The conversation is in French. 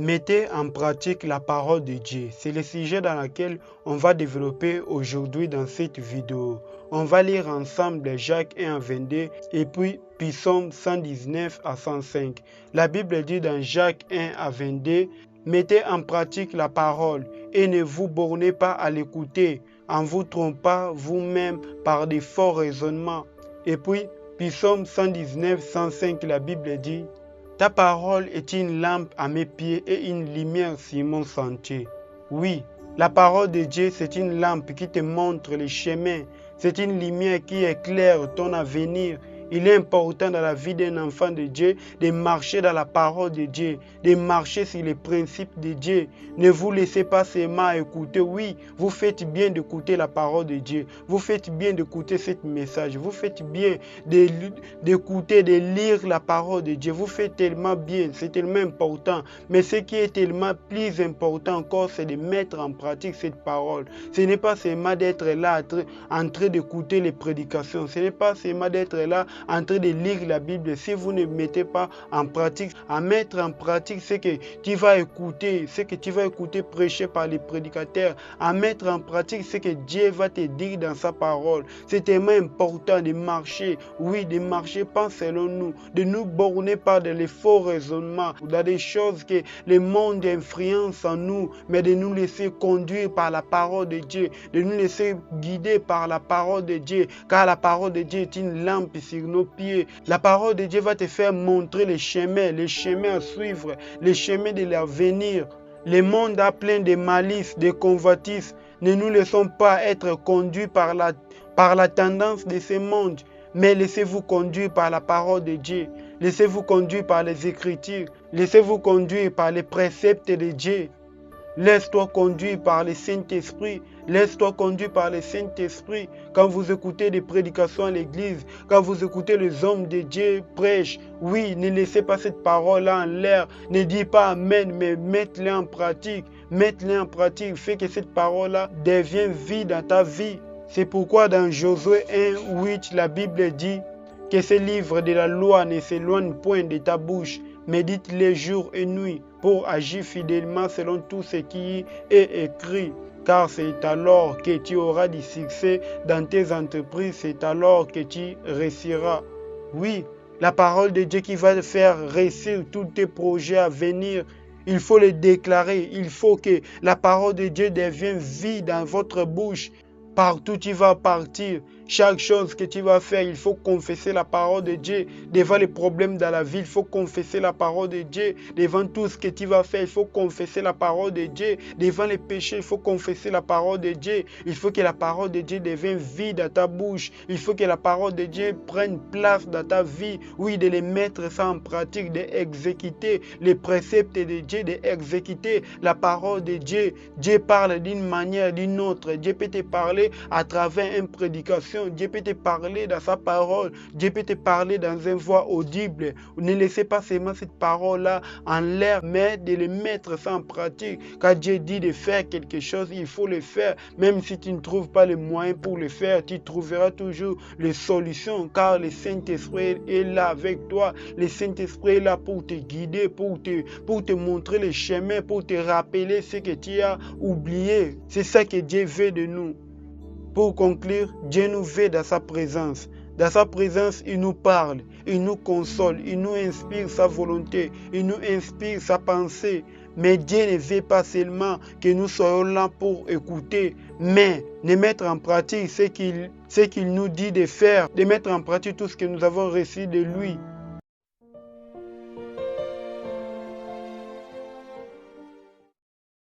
Mettez en pratique la parole de Dieu. C'est le sujet dans lequel on va développer aujourd'hui dans cette vidéo. On va lire ensemble Jacques 1 à 22 et puis Psaume 119 à 105. La Bible dit dans Jacques 1 à 22, mettez en pratique la parole et ne vous bornez pas à l'écouter en vous trompant vous-même par des faux raisonnements. Et puis Psaume 119, 105, la Bible dit, ta parole est une lampe à mes pieds et une lumière sur mon sentier. Oui, la parole de Dieu, c'est une lampe qui te montre le chemin. C'est une lumière qui éclaire ton avenir. Il est important dans la vie d'un enfant de Dieu de marcher dans la parole de Dieu, de marcher sur les principes de Dieu. Ne vous laissez pas seulement écouter. Oui, vous faites bien d'écouter la parole de Dieu. Vous faites bien d'écouter ce message. Vous faites bien d'écouter, de lire la parole de Dieu. Vous faites tellement bien, c'est tellement important. Mais ce qui est tellement plus important encore, c'est de mettre en pratique cette parole. Ce n'est pas seulement d'être là en train d'écouter les prédications. Ce n'est pas seulement d'être là en train de lire la Bible. Si vous ne mettez pas en pratique, à mettre en pratique ce que tu vas écouter, prêcher par les prédicateurs, à mettre en pratique ce que Dieu va te dire dans sa parole. C'est tellement important de marcher, oui, de marcher pas selon nous, de nous borner par des faux raisonnements, dans des choses que le monde influence en nous, mais de nous laisser conduire par la parole de Dieu, de nous laisser guider par la parole de Dieu, car la parole de Dieu est une lampe sur nos pieds. La parole de Dieu va te faire montrer les chemins à suivre, les chemins de l'avenir. Le monde a plein de malice, de convoitises. Ne nous laissons pas être conduits par la tendance de ce monde, mais laissez-vous conduire par la parole de Dieu. Laissez-vous conduire par les Écritures. Laissez-vous conduire par les préceptes de Dieu. Laisse-toi conduire par le Saint-Esprit. Laisse-toi conduire par le Saint-Esprit. Quand vous écoutez des prédications à l'église, quand vous écoutez les hommes de Dieu prêchent, oui, ne laissez pas cette parole-là en l'air. Ne dites pas Amen, mais mettez-la en pratique. Mettez-la en pratique. Fais que cette parole-là devienne vie dans ta vie. C'est pourquoi dans Josué 1, 8, la Bible dit que ce livre de la loi ne s'éloigne point de ta bouche. Médite-les jour et nuit pour agir fidèlement selon tout ce qui est écrit. Car c'est alors que tu auras du succès dans tes entreprises, c'est alors que tu réussiras. Oui, la parole de Dieu qui va faire réussir tous tes projets à venir. Il faut les déclarer, il faut que la parole de Dieu devienne vie dans votre bouche. Partout tu vas partir, chaque chose que tu vas faire, il faut confesser la parole de Dieu. Devant les problèmes dans la vie, il faut confesser la parole de Dieu. Devant tout ce que tu vas faire, il faut confesser la parole de Dieu. Devant les péchés, il faut confesser la parole de Dieu. Il faut que la parole de Dieu devienne vie dans ta bouche. Il faut que la parole de Dieu prenne place dans ta vie. Oui, de les mettre ça en pratique, d'exécuter les préceptes de Dieu, d'exécuter la parole de Dieu. Dieu parle d'une manière, d'une autre. Dieu peut te parler à travers une prédication. Dieu peut te parler dans sa parole. Dieu peut te parler dans une voix audible. Ne laissez pas seulement cette parole-là en l'air, mais de le mettre ça en pratique. Quand Dieu dit de faire quelque chose, il faut le faire. Même si tu ne trouves pas les moyens pour le faire, tu trouveras toujours les solutions, car le Saint-Esprit est là avec toi. Le Saint-Esprit est là pour te guider, pour te montrer le chemin, pour te rappeler ce que tu as oublié. C'est ça que Dieu veut de nous. Pour conclure, Dieu nous veut dans sa présence. Dans sa présence, il nous parle, il nous console, il nous inspire sa volonté, il nous inspire sa pensée. Mais Dieu ne veut pas seulement que nous soyons là pour écouter, mais de mettre en pratique ce qu'il nous dit de faire, de mettre en pratique tout ce que nous avons reçu de lui.